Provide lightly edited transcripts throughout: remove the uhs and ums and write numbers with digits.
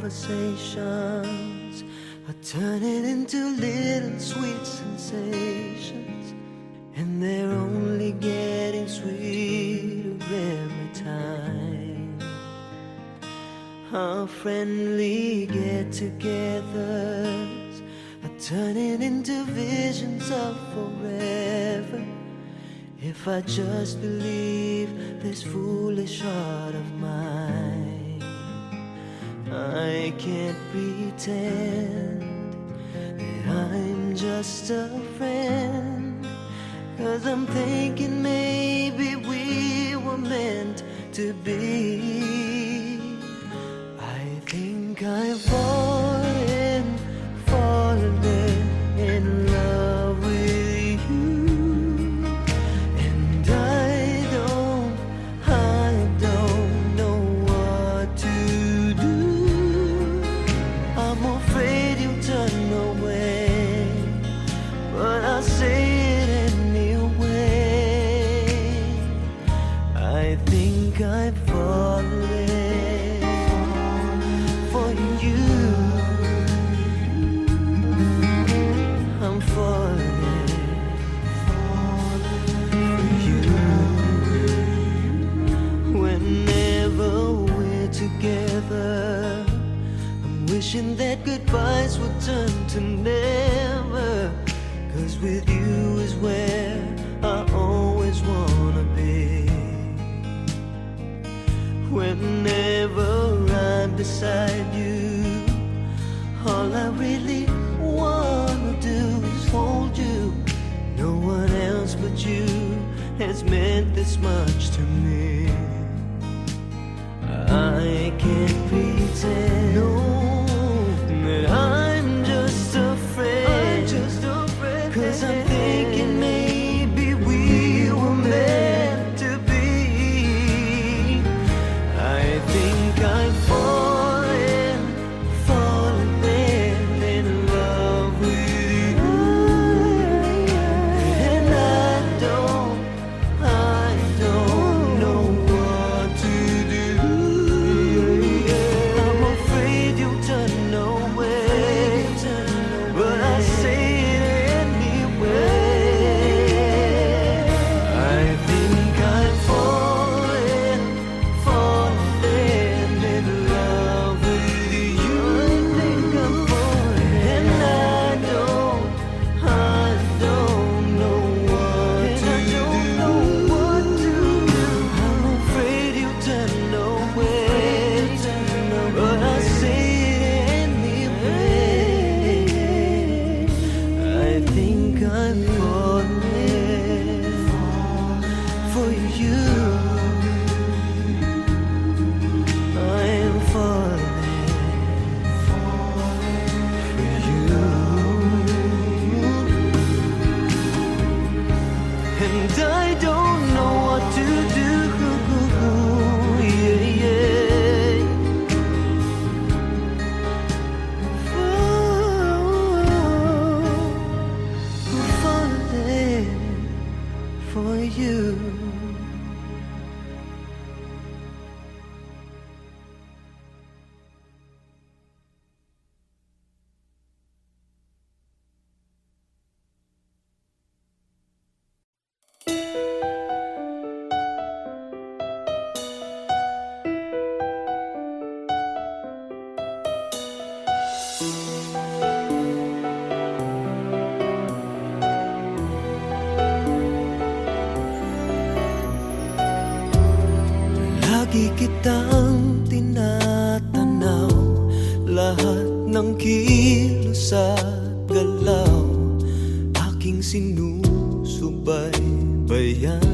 conversations are turning into little sweet sensations, and they're only getting sweeter every time. Our friendly get-togethers are turning into visions of forever. If I just believe this foolish heart of mine, I can't pretend that I'm just a friend, 'cause I'm thinking maybe we were meant to be. I think I've fallen in love with you, and I don't know what to do. I'm afraid you'll turn away, but I'll say it anyway. I think I've fallen for you. I'm falling for you. Whenever we're together, I'm wishing that goodbyes would turn to never, 'cause with you is where I always wanna be. Whenever I'm beside you, all I really wanna do is hold you. No one else but you has meant this much to me. I can't pretend, no, that I'm just a friend, 'cause I'm thinking maybe we were meant to be. I think I'm falling in love with you, and I don't know what to do. I'm afraid you'll turn away, but I say it anyway. I think I'm falling in love with you. I think I'm falling, and I don't know what to do. I'm afraid you'll turn away, but I say it anyway. I think I'm falling for you. I'm falling for you, and I don't know what to do. Yeah, yeah. Falling for you. Lagi kitang tinatanaw, lahat ng kilos at galaw, aking sinusubaybayan,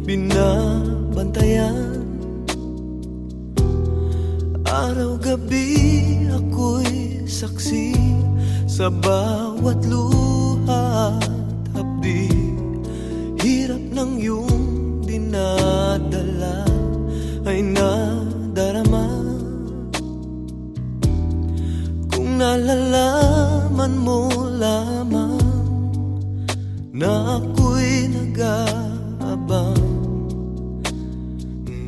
binabantayan. Araw-gabi ako'y saksi sa bawat luha at hapdi. Hirap ng iyong dinadala ay nadarama. Kung nalalaman mo lamang na ako'y nag-aabang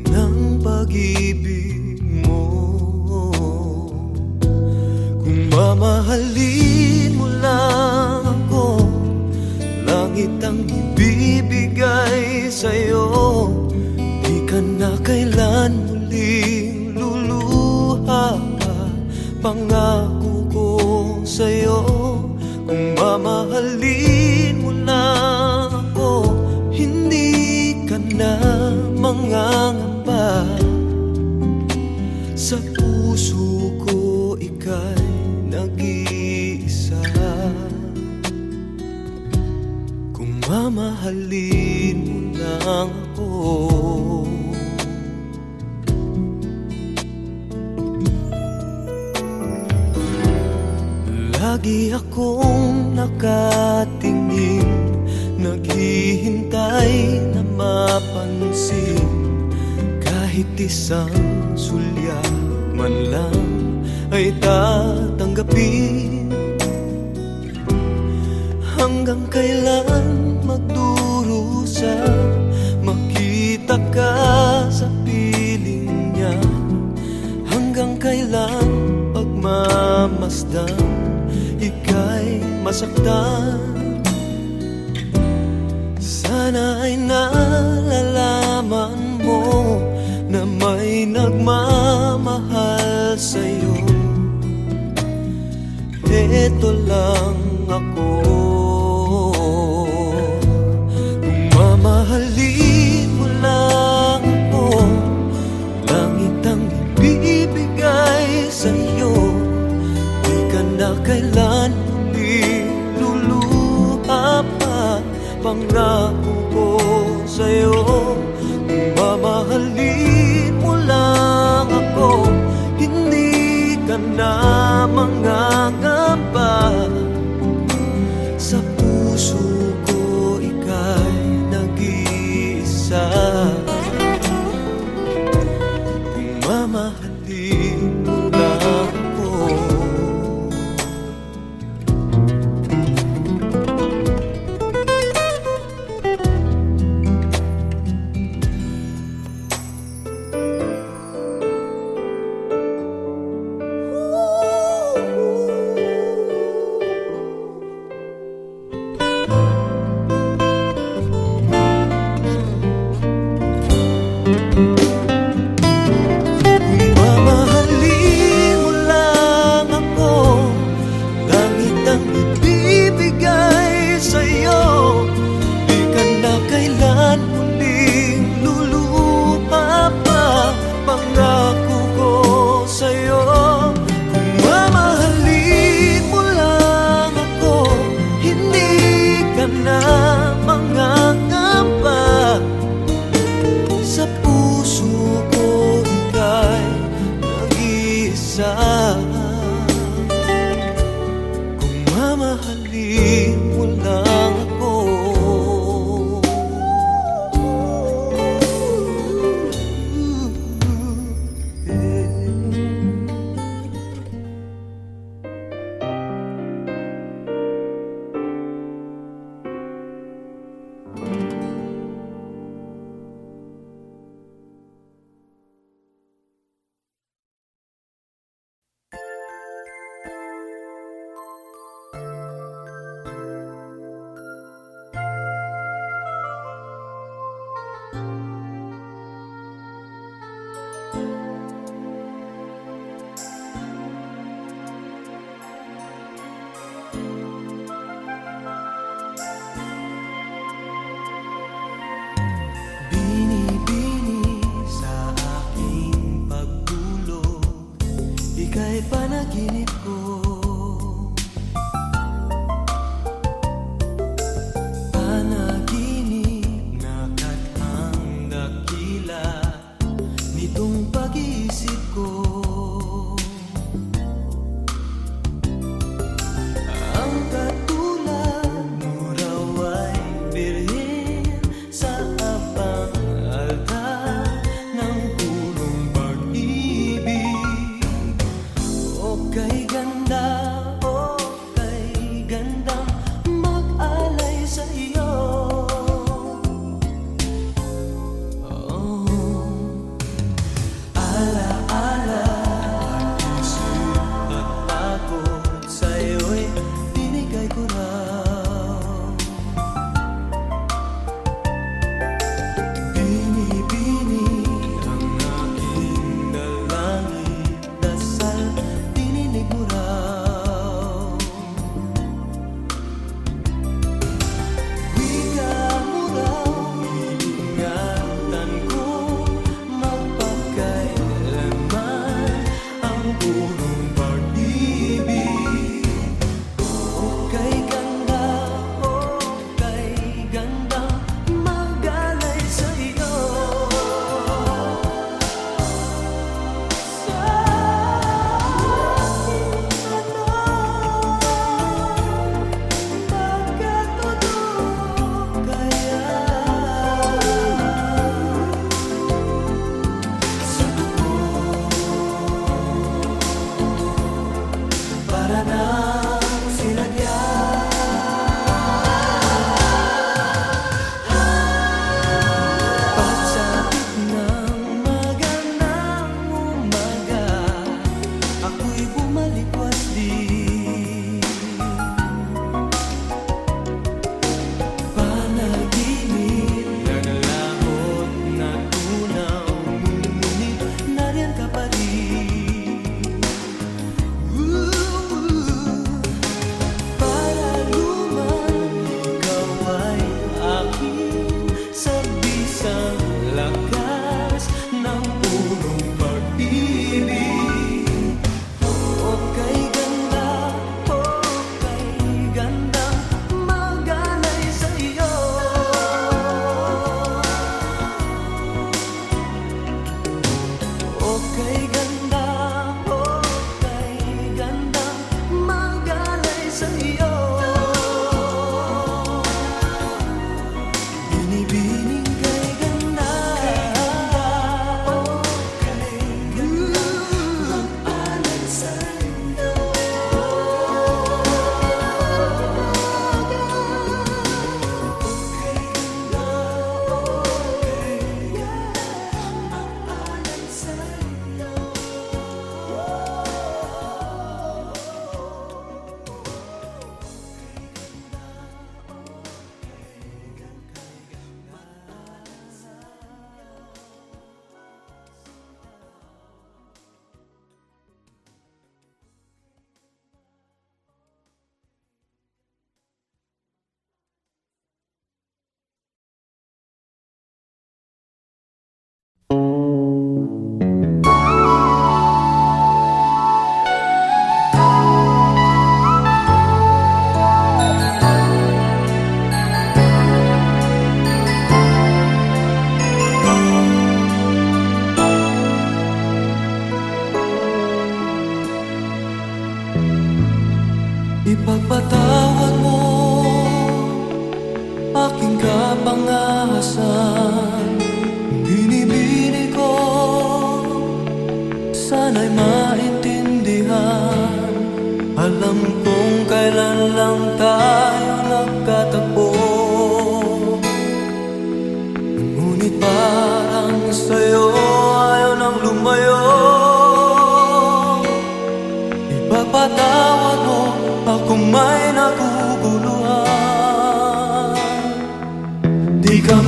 ng pag-ibig mo, mamahalin mo lang ako, langit ang ibibigay sa'yo. Di ka na kailan muling luluha pa, pangako ko sa'yo. Kung mamahalin mo lang ako, hindi ka na mangangamba. Sa puso ko ika'y nag-iisa. Kung mamahalin mo lang ako, lagi akong nakatingin, naghihintay na mapansin. Kahit isang sulyap man lang ay tatanggapin. Hanggang kailan magdurusa, makita ka sa piling niya? Hanggang kailan pagmamasdan, ika'y masaktan? Sana ay nalalaman mo na may nagmamahal sa'yo. Eto lang ako. Kung mamahalin mo lang ako, langit ang ibibigay sa'yo. Di ka na kailan luluha pa, pangako ko sa'yo. Kung mamahalin mo lang ako, hindi ka na mangangamba. Sa puso ko ika'y nag-iisa. Kung mamahalin mo lang ako,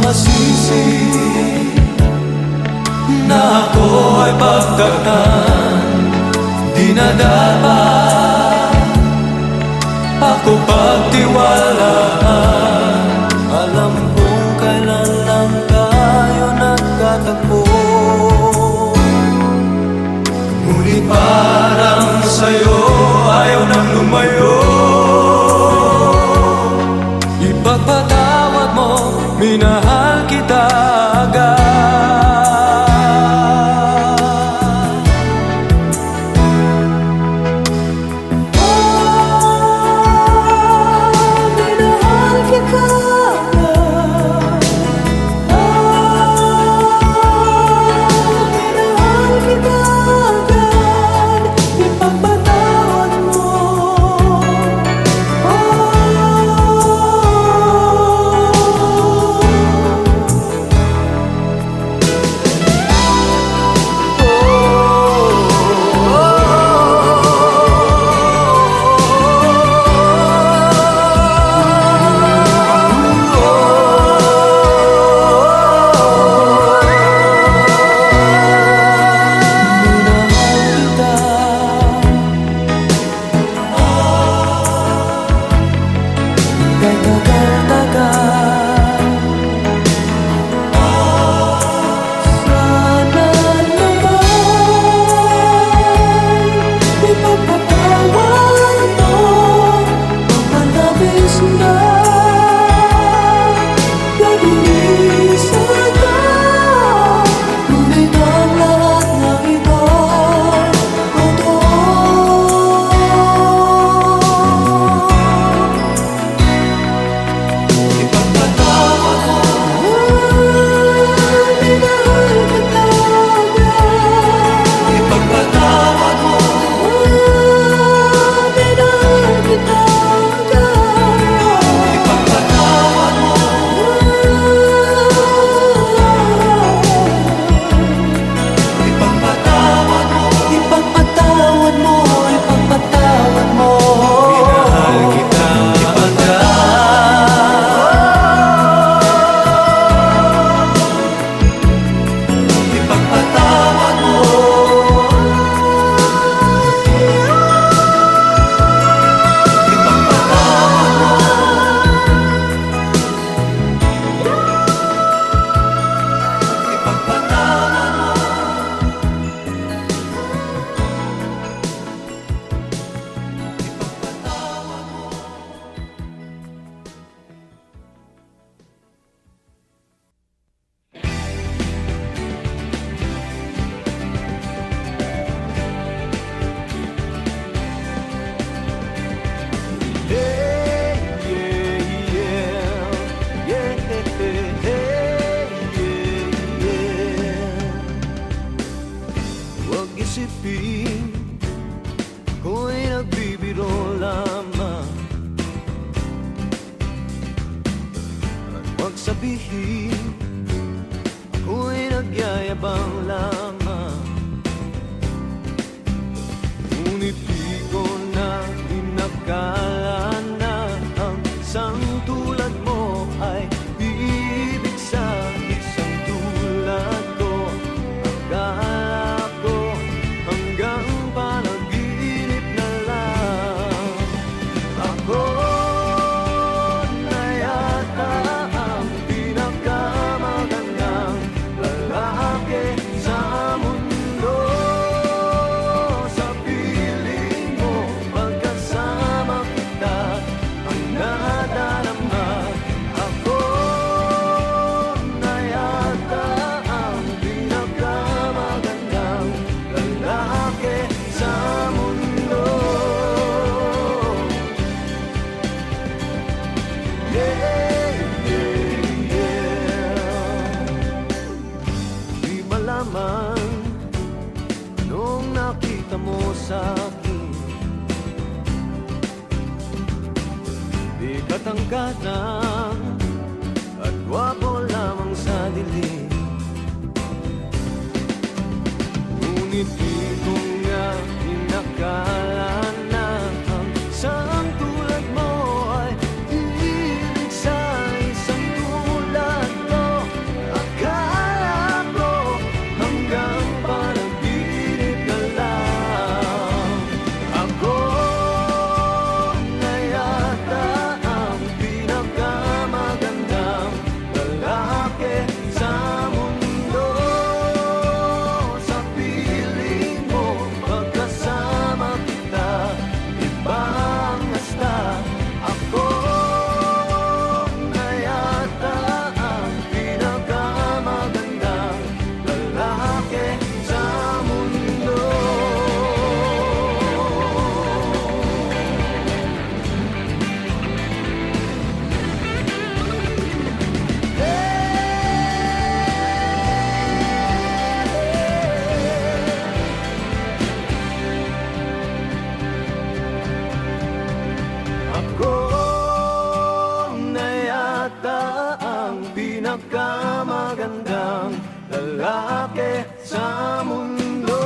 masisi na ako ay pagtaktan. Di na dapat ako pagtiwalaan. Alam kong kailan lang tayo nagkatagpo, ngunit parang sa'yo ayaw nang lumayo. Ipagpatawad mo, minahal kita agad. Isipin ko'y nagbibiro lamang, at huwag sabihin ako'y nagyayabang lamang. Ngunit di ko na inakala na ang isang tulad mo ay ibig sa isang tulad ko. Akala ko hanggang panaginip na lang. Ako na yata ang pinakamagandang lalaki sa mundo. Sa piling mo, pagkasama kita, ang nadarama. Ako na yata ang pinakamagandang lalaki sa mundo. Yeah, yeah, yeah. Di malaman anong nakita mo sa'kin. Di katangkadan at gwapo lamang sa dilim. Ngunit di ko nga inakala na ang isang tulad mo ay ibig sa isang tulad ko. lalaki sa mundo.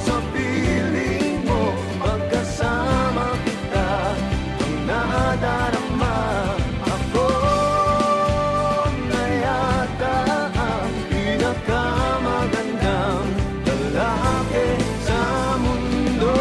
Sa piling mo, magkasama kita, ang nadarama ako na yata ang pinakamagandang lalaki sa mundo.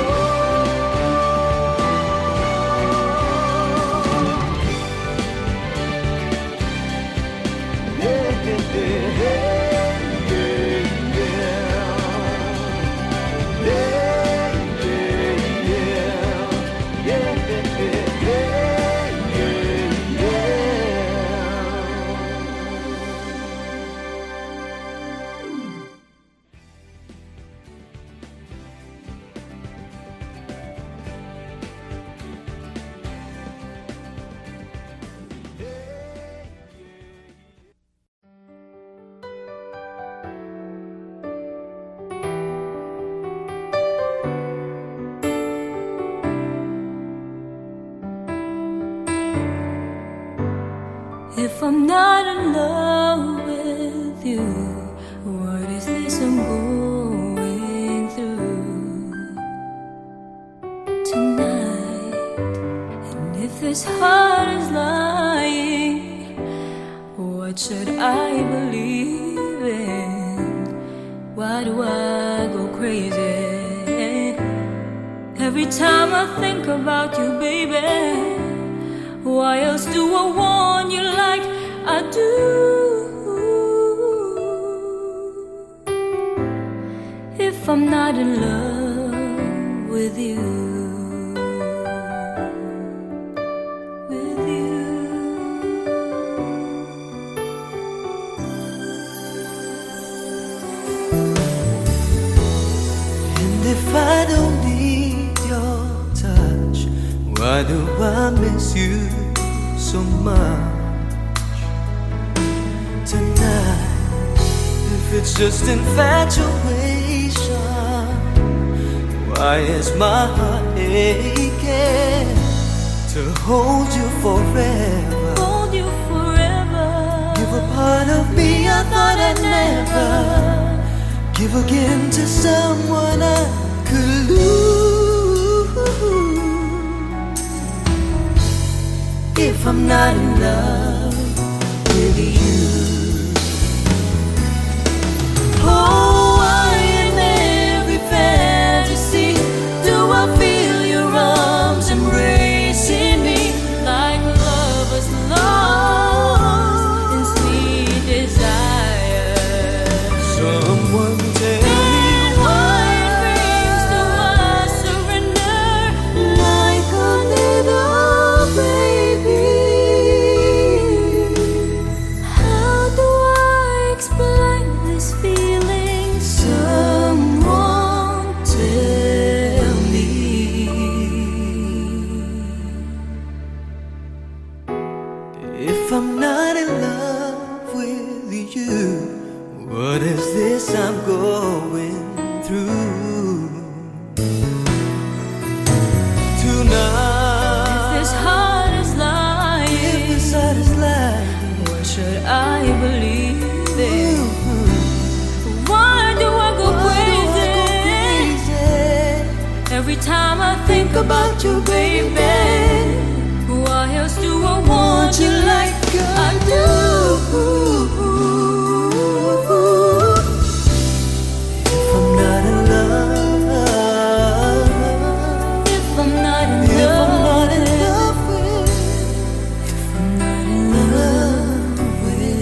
If I'm not in love with you, what is this I'm going through tonight? And if this heart is lying, what should I believe in? Why do I go crazy every time I think about you, baby? Why else do I want you like I do? If I'm not in love with you, with you. And if I don't need your touch, why do I miss you so much tonight? If it's just infatuation, why is my heart aching to hold you forever? Hold you forever. Give a part of me I thought I'd never give again to someone I could lose. If I'm not in love with you, oh, why in every fantasy do I feel your arms embracing me Like lovers lost in sweet desire. Someone tell me Why it brings to us surrender like a little baby. How do I explain this feeling? Someone tell me. If I'm not in love with you, what is this I'm going through tonight? This heart is lying. If this heart is lying, What should I believe in? Why do I go crazy every time I think about you, baby? Why else do I want you like I do? If I'm not in love, If I'm not in if I'm not in love, love with, if I'm not in love with you.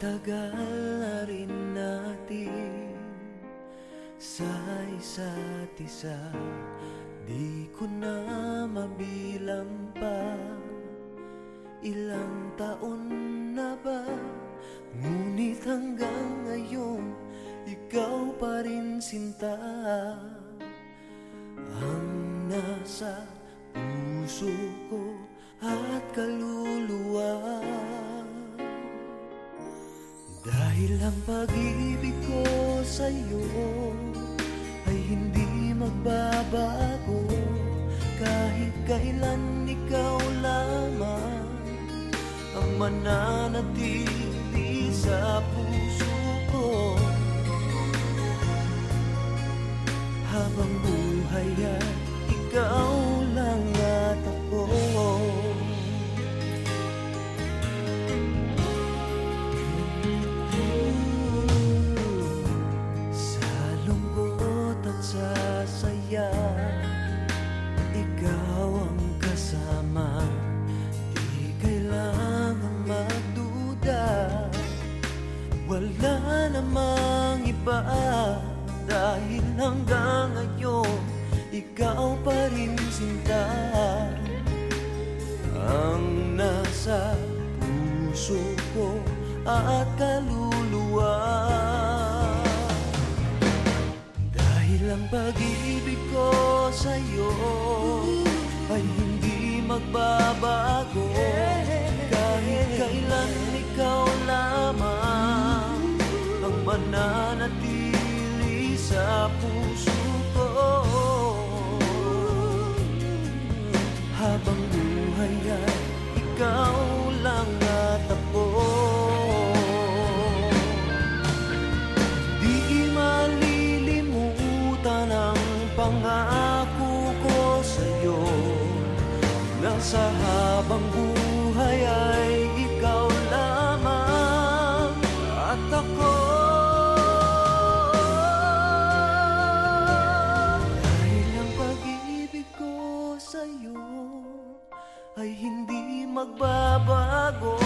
tagal na rin natin sa isa't isa, di ko na mabilang pa. Ilang taon na ba? Ngunit hanggang ngayon, ikaw pa rin sinta ang nasa puso ko at kaluluwa. Dahil ang pag-ibig ko sa'yo ay hindi magbabago, kahit kailan ikaw lamang ang mananatili sa puso ko. Habang buhay ay ikaw lang at ako. Sa lungkot at sa saya, ikaw ang kasama. Di kailangang magduda, wala namang iba. Dahil hanggang ngayon, ikaw pa rin sinta ang nasa puso ko at kaluluwa. Dahil ang pag-ibig ko sa'yo ay hindi magbabago, kahit kailan ikaw lamang ang mananatili sa puso ko. Habang buhay ay ikaw lang at ako. Di malilimutan ang pangako ko sa'yo, na sa habang buhay ay ikaw lamang at ako. Dahil ang pag-ibig ko sa'yo ay hindi magbabago,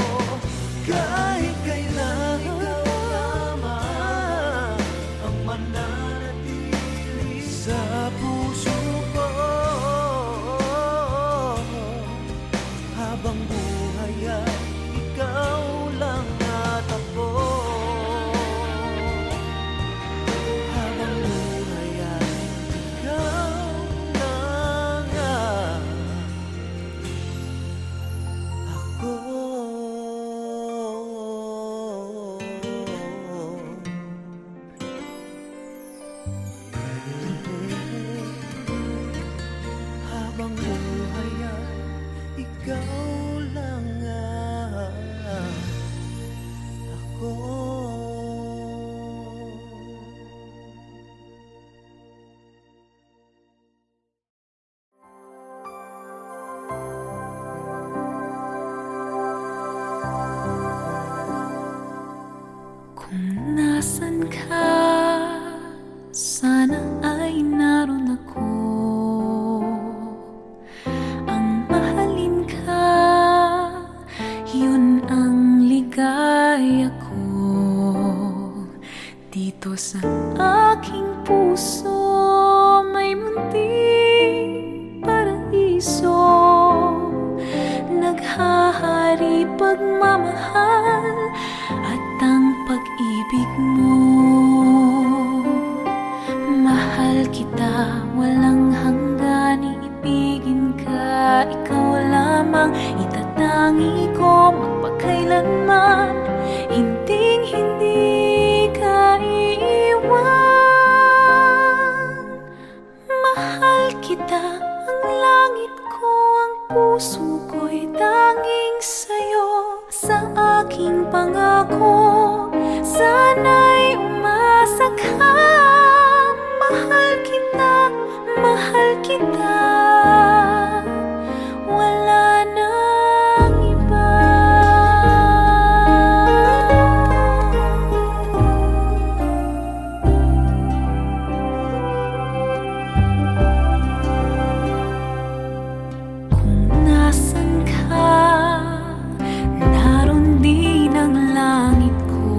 kahit kailan ikaw lamang ang mananatili sa puso ko. Habang buhay ay ikaw lang at ako. Habang buhay ay ikaw lang at ako. Habang buhay ay ikaw lang at ako. Kung nasan ka, sana ay naroon ako. Ang mahalin ka, yun ang ligaya ko. Dito sa aking puso may munting paraiso, naghahari pagmamahal at ang pag-ibig mo. Mahal kita, walang hanggan, iibigin ka, ikaw lamang itatangi ko magpakailanman. Hinding-hindi ka iiwan. Mahal kita, ang langit ko, ang puso ko'y tanging sa'yo. Sa aking pangako, sana'y umasa ka. Mahal kita, mahal kita, wala nang iba. Kung nasan ka, naroon din ang langit ko.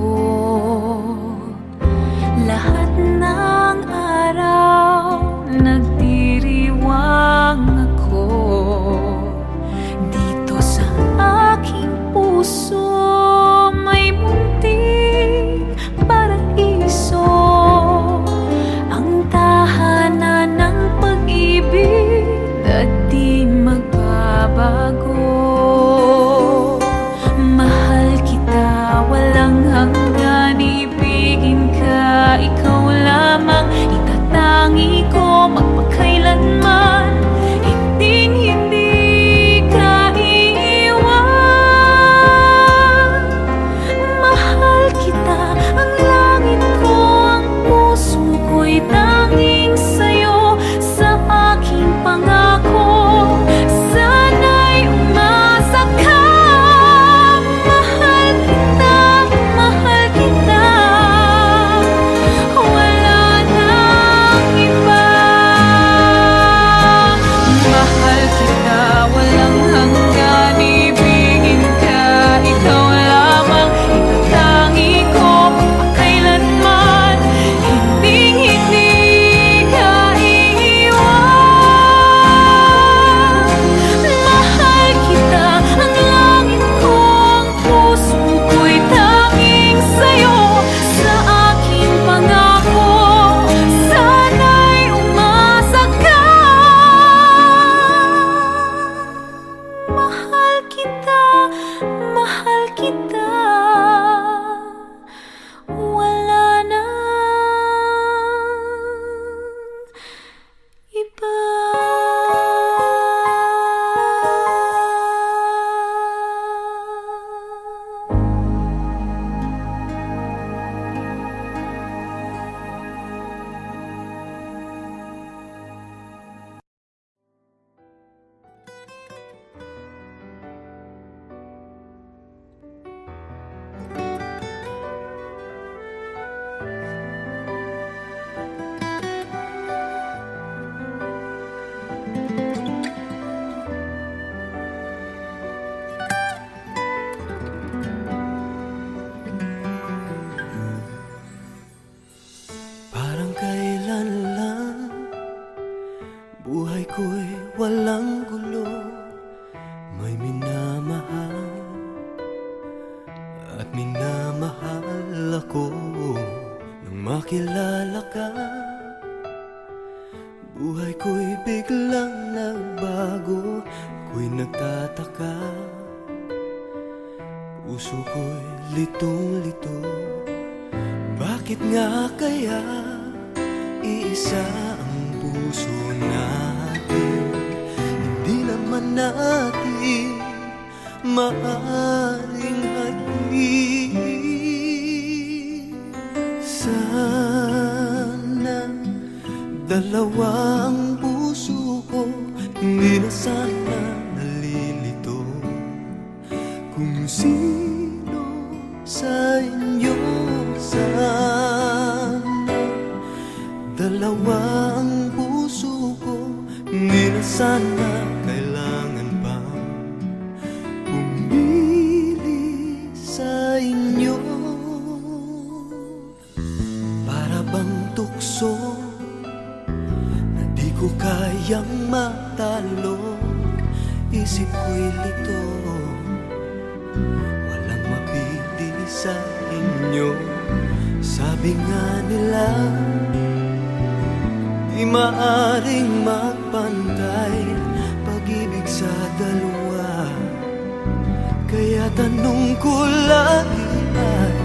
makilala ka. Buhay ko'y biglang nagbago, ako'y nagtataka. Puso ko'y litong-lito, bakit nga kaya iisa ang puso natin? Hindi naman natin maaring hatiin. Sana dalawa ang puso ko, hindi na sana nalilito. Kung sino sa inyo sana dalawa ang puso ko, hindi na sana kailangan pa pumili sa inyo. Para bang tukso na di ko kayang matalo, isip ko'y lito, walang mapili sa inyo. Sabi nga nila, di maaring magpantay pag-ibig sa dalawa. Kaya tanong ko lagi ay,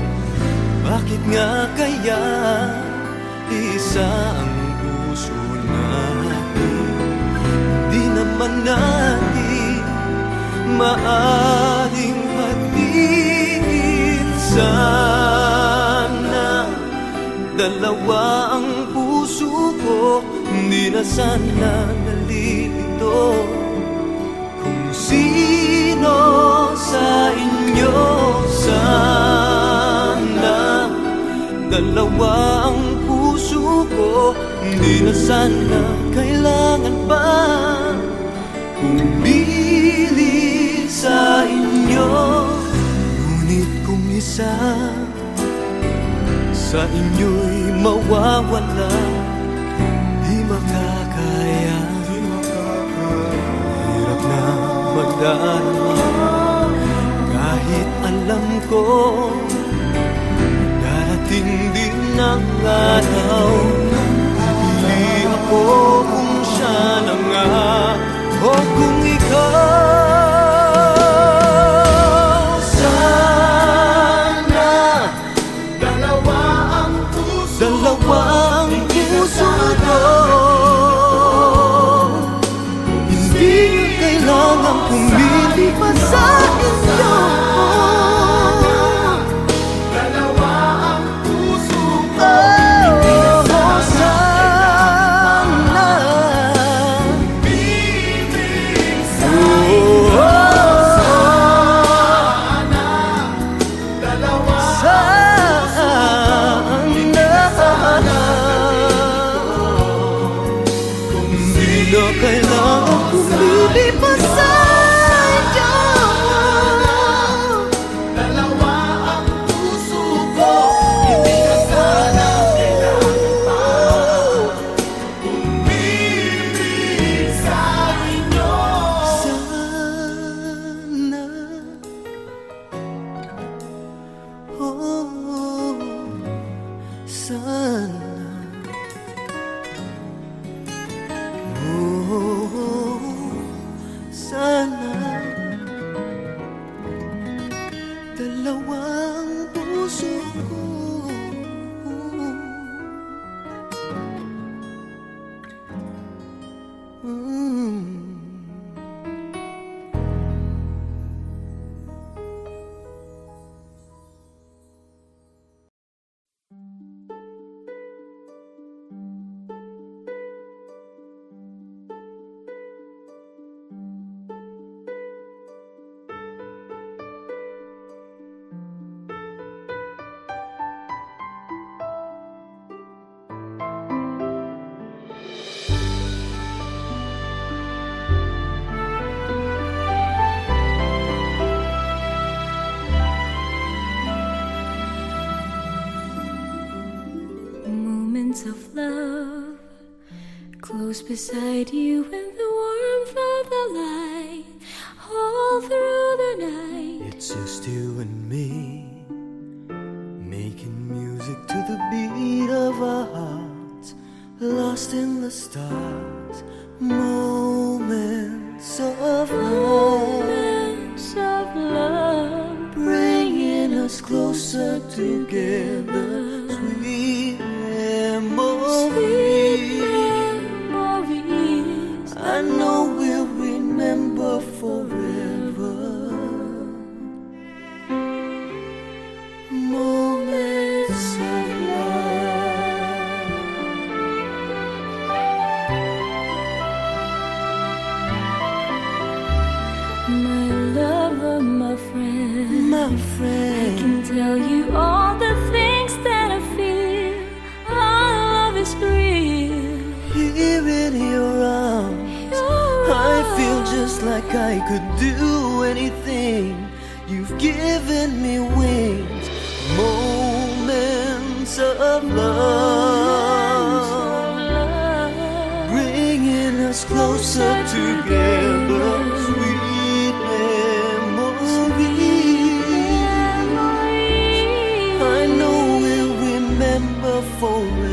bakit nga kaya isa ang puso natin? Di naman natin maaring hatiin. Sana dalawa ang puso ko, hindi na sana nalilito. Kung sino sa inyo sana dalawa ang puso ko, hindi na sana kailangan pa pumili sa inyo. Ngunit kung isa sa inyo'y mawawala, di makakaya, hirap na magdarama. Kahit alam ko darating din ang araw, pipili ako kung siya na nga o kung ikaw. Sana dalawa ang puso ko, hindi na kailangan pumili pa sa inyo. Dalawa ang puso ko, hindi na sana bibig sa inyo. Sana dalawa hindi na kailangan pumili pa sa inyo. Dalawa ang puso ko, hindi na sana kailangan pa pumili sa inyo. Sana, oh, sana, sana dalawang puso ko. Moments of love, close beside you in the warmth of the light, all through the night. It's just you and me, making music to the beat of stars, moments of love, Moments of love, bringing us closer together. Sweet memories, memories I know we'll remember forever. Moments of love. My lover, my friend, My I friend, can tell you all the things that I feel. Our love is real. here in your arms, I feel just like I could do anything. You've given me wings, moments of love, bringing us closer together. Sweet memories, I know we'll remember forever.